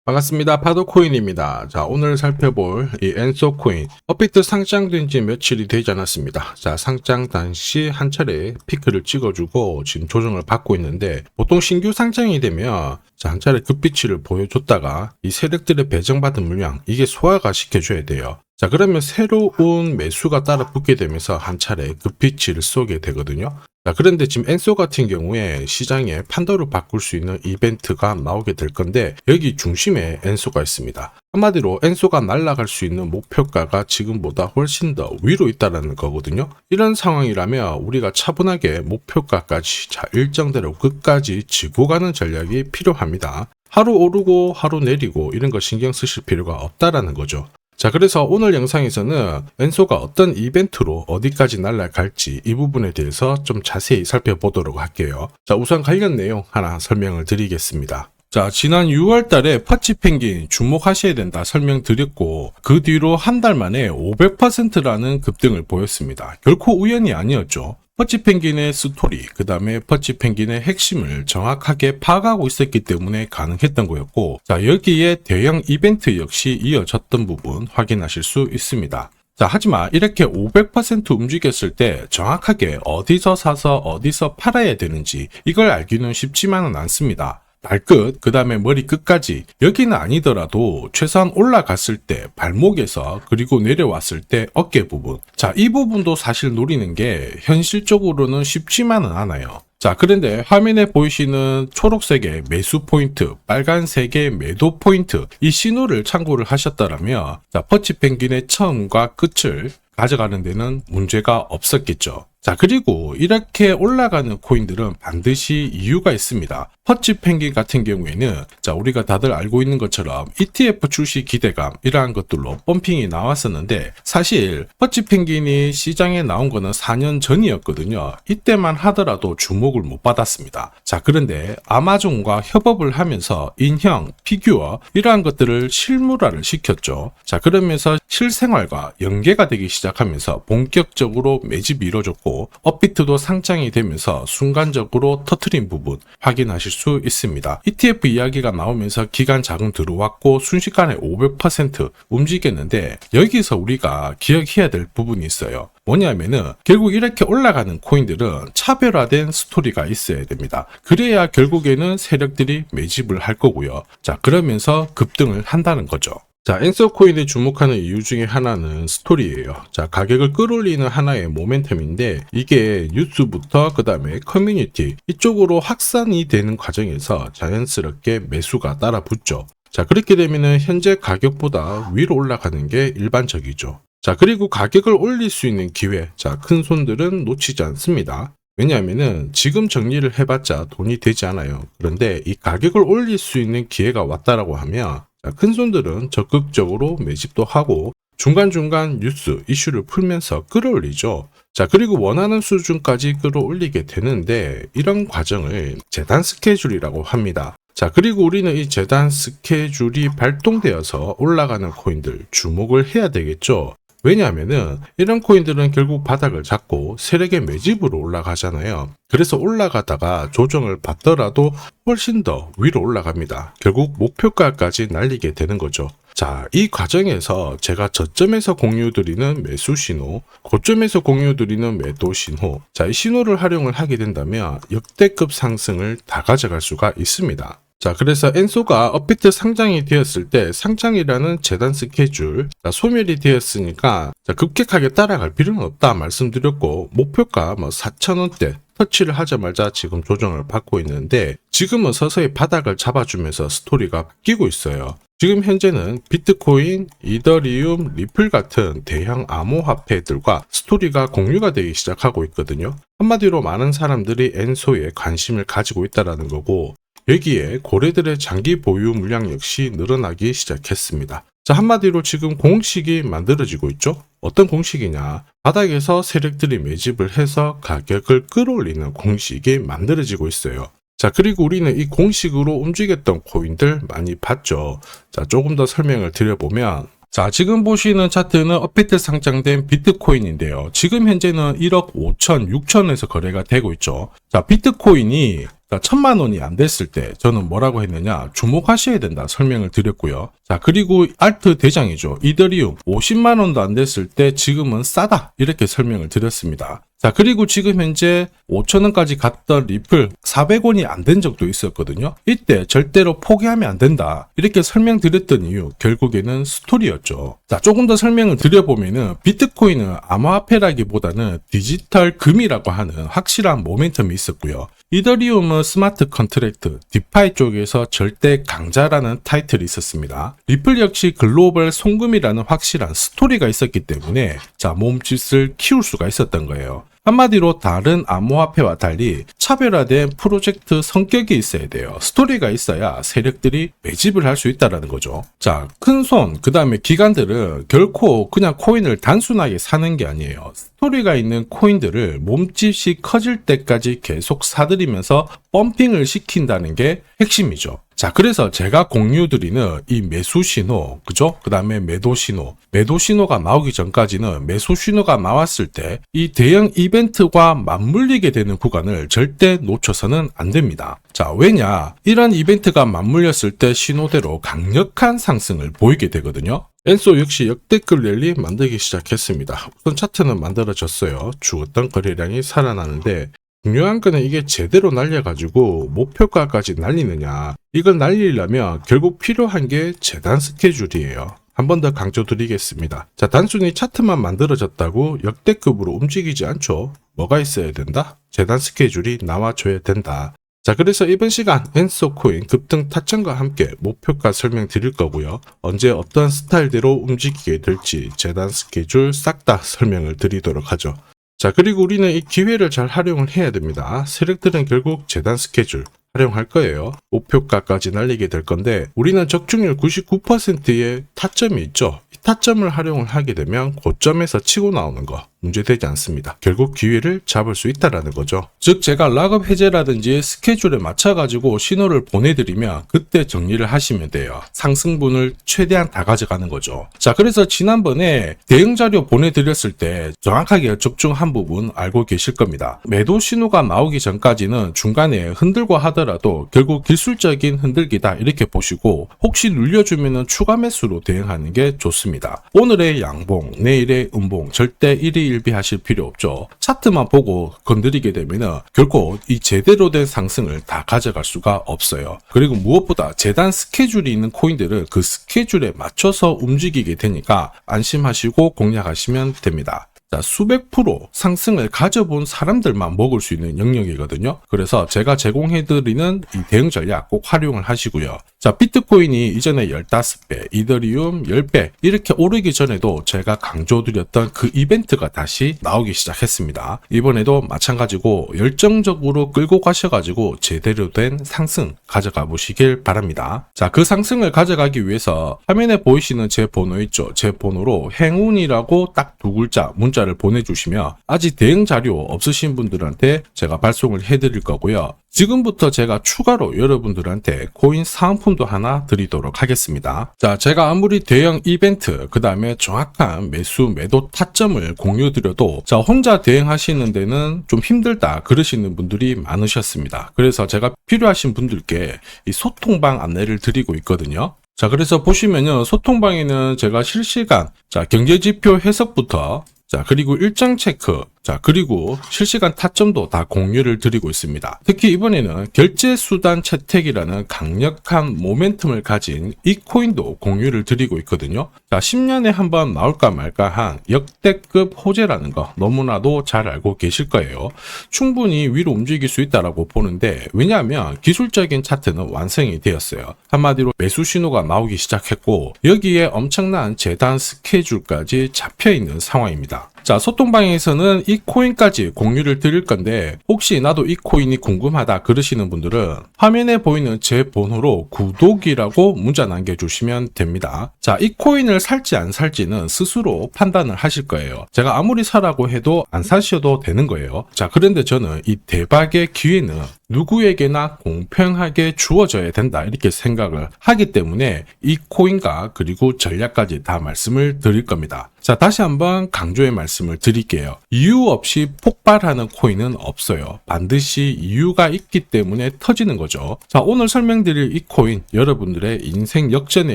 반갑습니다. 파도코인입니다. 자, 오늘 살펴볼 이 엔소 코인. 업비트 상장된 지 며칠이 되지 않았습니다. 자, 상장 당시 한 차례 피크를 찍어주고 지금 조정을 받고 있는데, 보통 신규 상장이 되면 자, 한 차례 급비치를 보여줬다가 이 세력들의 배정받은 물량, 이게 소화가 시켜줘야 돼요. 자, 그러면 새로운 매수가 따라 붙게 되면서 한 차례 급비치를 쏘게 되거든요. 자, 그런데 지금 엔소 같은 경우에 시장에 판도를 바꿀 수 있는 이벤트가 나오게 될 건데, 여기 중심에 엔소가 있습니다. 한마디로 엔소가 날아갈 수 있는 목표가가 지금보다 훨씬 더 위로 있다는 거거든요. 이런 상황이라면 우리가 차분하게 목표가까지 일정대로 끝까지 지고 가는 전략이 필요합니다. 하루 오르고 하루 내리고 이런 거 신경 쓰실 필요가 없다라는 거죠. 자, 그래서 오늘 영상에서는 엔소가 어떤 이벤트로 어디까지 날아갈지 이 부분에 대해서 좀 자세히 살펴보도록 할게요. 자, 우선 관련 내용 하나 설명을 드리겠습니다. 자, 지난 6월 달에 퍼치펭귄 주목하셔야 된다 설명드렸고, 그 뒤로 한 달 만에 500%라는 급등을 보였습니다. 결코 우연이 아니었죠. 퍼치펭귄의 스토리, 그 다음에 퍼치펭귄의 핵심을 정확하게 파악하고 있었기 때문에 가능했던 거였고, 자, 여기에 대형 이벤트 역시 이어졌던 부분 확인하실 수 있습니다. 자, 하지만 이렇게 500% 움직였을 때 정확하게 어디서 사서 어디서 팔아야 되는지 이걸 알기는 쉽지만은 않습니다. 발끝, 그 다음에 머리 끝까지, 여기는 아니더라도 최소한 올라갔을 때 발목에서, 그리고 내려왔을 때 어깨 부분, 자, 이 부분도 사실 노리는 게 현실적으로는 쉽지만은 않아요. 자, 그런데 화면에 보이시는 초록색의 매수 포인트, 빨간색의 매도 포인트, 이 신호를 참고를 하셨다면, 자, 퍼치펭귄의 처음과 끝을 가져가는 데는 문제가 없었겠죠. 자, 그리고 이렇게 올라가는 코인들은 반드시 이유가 있습니다. 퍼치펭귄 같은 경우에는, 자, 우리가 다들 알고 있는 것처럼 ETF 출시 기대감, 이러한 것들로 펌핑이 나왔었는데, 사실 퍼치펭귄이 시장에 나온 거는 4년 전이었거든요. 이때만 하더라도 주목을 못 받았습니다. 자, 그런데 아마존과 협업을 하면서 인형, 피규어, 이러한 것들을 실물화를 시켰죠. 자, 그러면서 실생활과 연계가 되기 시작하면서 본격적으로 매집이 이루어졌고, 업비트도 상장이 되면서 순간적으로 터트린 부분 확인하실 수 있습니다. ETF 이야기가 나오면서 기관 자금 들어왔고 순식간에 500% 움직였는데, 여기서 우리가 기억해야 될 부분이 있어요. 뭐냐면은 결국 이렇게 올라가는 코인들은 차별화된 스토리가 있어야 됩니다. 그래야 결국에는 세력들이 매집을 할 거고요. 자, 그러면서 급등을 한다는 거죠. 자, 엔소 코인에 주목하는 이유 중에 하나는 스토리예요. 자, 가격을 끌어올리는 하나의 모멘텀인데, 이게 뉴스부터 그 다음에 커뮤니티 이쪽으로 확산이 되는 과정에서 자연스럽게 매수가 따라 붙죠. 자, 그렇게 되면은 현재 가격보다 위로 올라가는 게 일반적이죠. 자, 그리고 가격을 올릴 수 있는 기회, 자, 큰 손들은 놓치지 않습니다. 왜냐하면은 지금 정리를 해봤자 돈이 되지 않아요. 그런데 이 가격을 올릴 수 있는 기회가 왔다라고 하면, 자, 큰 손들은 적극적으로 매집도 하고 중간중간 뉴스, 이슈를 풀면서 끌어올리죠. 자, 그리고 원하는 수준까지 끌어올리게 되는데, 이런 과정을 재단 스케줄이라고 합니다. 자, 그리고 우리는 이 재단 스케줄이 발동되어서 올라가는 코인들 주목을 해야 되겠죠. 왜냐하면은 이런 코인들은 결국 바닥을 잡고 세력의 매집으로 올라가잖아요. 그래서 올라가다가 조정을 받더라도 훨씬 더 위로 올라갑니다. 결국 목표가까지 날리게 되는 거죠. 자, 이 과정에서 제가 저점에서 공유드리는 매수 신호, 고점에서 공유드리는 매도 신호, 자, 이 신호를 활용을 하게 된다면 역대급 상승을 다 가져갈 수가 있습니다. 자, 그래서 엔소가 업비트 상장이 되었을 때 상장이라는 재단 스케줄, 자, 소멸이 되었으니까 자, 급격하게 따라갈 필요는 없다 말씀드렸고, 목표가 4,000원대 터치를 하자마자 지금 조정을 받고 있는데, 지금은 서서히 바닥을 잡아주면서 스토리가 바뀌고 있어요. 지금 현재는 비트코인, 이더리움, 리플 같은 대형 암호화폐들과 스토리가 공유가 되기 시작하고 있거든요. 한마디로 많은 사람들이 엔소에 관심을 가지고 있다는 거고, 여기에 고래들의 장기 보유 물량 역시 늘어나기 시작했습니다. 자, 한마디로 지금 공식이 만들어지고 있죠? 어떤 공식이냐? 바닥에서 세력들이 매집을 해서 가격을 끌어올리는 공식이 만들어지고 있어요. 자, 그리고 우리는 이 공식으로 움직였던 코인들 많이 봤죠. 자, 조금 더 설명을 드려보면, 자, 지금 보시는 차트는 업비트 상장된 비트코인인데요. 지금 현재는 1억 5천, 6천에서 거래가 되고 있죠. 자, 비트코인이 1000만 원이 안 됐을 때 저는 뭐라고 했느냐, 주목하셔야 된다 설명을 드렸고요. 자, 그리고 알트 대장이죠, 이더리움 50만 원도 안 됐을 때 지금은 싸다 이렇게 설명을 드렸습니다. 자, 그리고 지금 현재 5,000원까지 갔던 리플 400원이 안 된 적도 있었거든요. 이때 절대로 포기하면 안 된다 이렇게 설명드렸던 이유, 결국에는 스토리였죠. 자, 조금 더 설명을 드려보면은 비트코인은 암호화폐라기보다는 디지털 금이라고 하는 확실한 모멘텀이 있었고요. 이더리움은 스마트 컨트랙트, 디파이 쪽에서 절대 강자라는 타이틀이 있었습니다. 리플 역시 글로벌 송금이라는 확실한 스토리가 있었기 때문에 자, 몸짓을 키울 수가 있었던 거예요. 한마디로 다른 암호화폐와 달리 차별화된 프로젝트 성격이 있어야 돼요. 스토리가 있어야 세력들이 매집을 할 수 있다는 거죠. 자, 큰손, 그 다음에 기관들은 결코 그냥 코인을 단순하게 사는 게 아니에요. 스토리가 있는 코인들을 몸집이 커질 때까지 계속 사들이면서 펌핑을 시킨다는 게 핵심이죠. 자, 그래서 제가 공유드리는 이 매수 신호, 그죠? 그 다음에 매도 신호가 나오기 전까지는 매수 신호가 나왔을 때 이 대형 이벤트와 맞물리게 되는 구간을 절대 놓쳐서는 안 됩니다. 자, 왜냐? 이런 이벤트가 맞물렸을 때 신호대로 강력한 상승을 보이게 되거든요. 엔소 역시 역대급 랠리 만들기 시작했습니다. 우선 차트는 만들어졌어요. 죽었던 거래량이 살아나는데 중요한 거는 이게 제대로 날려가지고 목표가까지 날리느냐, 이걸 날리려면 결국 필요한 게 재단 스케줄이에요. 한 번 더 강조드리겠습니다. 자, 단순히 차트만 만들어졌다고 역대급으로 움직이지 않죠. 뭐가 있어야 된다? 재단 스케줄이 나와줘야 된다. 자, 그래서 이번 시간 엔소코인 급등 타점과 함께 목표가 설명드릴 거고요. 언제 어떤 스타일대로 움직이게 될지 재단 스케줄 싹 다 설명을 드리도록 하죠. 자, 그리고 우리는 이 기회를 잘 활용을 해야 됩니다. 세력들은 결국 재단 스케줄 활용할 거예요. 목표가까지 날리게 될 건데 우리는 적중률 99%의 타점이 있죠. 이 타점을 활용을 하게 되면 고점에서 치고 나오는 거 문제되지 않습니다. 결국 기회를 잡을 수 있다라는 거죠. 즉 제가 락업 해제라든지 스케줄에 맞춰가지고 신호를 보내드리면 그때 정리를 하시면 돼요. 상승분을 최대한 다 가져가는 거죠. 자, 그래서 지난번에 대응 자료 보내드렸을 때 정확하게 적중한 부분 알고 계실 겁니다. 매도 신호가 나오기 전까지는 중간에 흔들고 하더라도 결국 기술적인 흔들기다 이렇게 보시고 혹시 눌려주면 추가 매수로 대응하는 게 좋습니다. 오늘의 양봉, 내일의 음봉 절대 일희일비하실 필요 없죠. 차트만 보고 건드리게 되면 결코 이 제대로 된 상승을 다 가져갈 수가 없어요. 그리고 무엇보다 재단 스케줄이 있는 코인들은 그 스케줄에 맞춰서 움직이게 되니까 안심하시고 공략하시면 됩니다. 자, 수백 프로 상승을 가져본 사람들만 먹을 수 있는 영역이거든요. 그래서 제가 제공해드리는 이 대응 전략 꼭 활용을 하시고요. 자, 비트코인이 이전에 15배, 이더리움 10배 이렇게 오르기 전에도 제가 강조드렸던 그 이벤트가 다시 나오기 시작했습니다. 이번에도 마찬가지고 열정적으로 끌고 가셔가지고 제대로 된 상승 가져가 보시길 바랍니다. 자, 그 상승을 가져가기 위해서 화면에 보이시는 제 번호 있죠? 제 번호로 행운이라고 딱 두 글자 문자를 보내주시면 아직 대응 자료 없으신 분들한테 제가 발송을 해드릴 거고요. 지금부터 제가 추가로 여러분들한테 코인 사은품도 하나 드리도록 하겠습니다. 자, 제가 아무리 대형 이벤트, 그 다음에 정확한 매수, 매도 타점을 공유드려도 자, 혼자 대응하시는 데는 좀 힘들다 그러시는 분들이 많으셨습니다. 그래서 제가 필요하신 분들께 이 소통방 안내를 드리고 있거든요. 자, 그래서 보시면요, 소통방에는 제가 실시간 경제지표 해석부터 그리고 일정 체크, 그리고 실시간 타점도 다 공유를 드리고 있습니다. 특히 이번에는 결제수단 채택이라는 강력한 모멘텀을 가진 이 코인도 공유를 드리고 있거든요. 10년에 한 번 나올까 말까 한 역대급 호재라는 거 너무나도 잘 알고 계실 거예요. 충분히 위로 움직일 수 있다라고 보는데, 왜냐하면 기술적인 차트는 완성이 되었어요. 한마디로 매수 신호가 나오기 시작했고 여기에 엄청난 재단 스케줄까지 잡혀있는 상황입니다. 자, 소통방에서는 이 코인까지 공유를 드릴 건데 혹시 나도 이 코인이 궁금하다 그러시는 분들은 화면에 보이는 제 번호로 구독이라고 문자 남겨주시면 됩니다. 자, 이 코인을 살지 안 살지는 스스로 판단을 하실 거예요. 제가 아무리 사라고 해도 안 사셔도 되는 거예요. 자, 그런데 저는 이 대박의 기회는 누구에게나 공평하게 주어져야 된다 이렇게 생각을 하기 때문에 이 코인과 그리고 전략까지 다 말씀을 드릴 겁니다. 자, 다시 한번 강조의 말씀을 드릴게요. 이유 없이 폭발하는 코인은 없어요. 반드시 이유가 있기 때문에 터지는 거죠. 자, 오늘 설명드릴 이 코인, 여러분들의 인생 역전에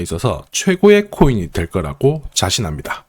있어서 최고의 코인이 될 거라고 자신합니다.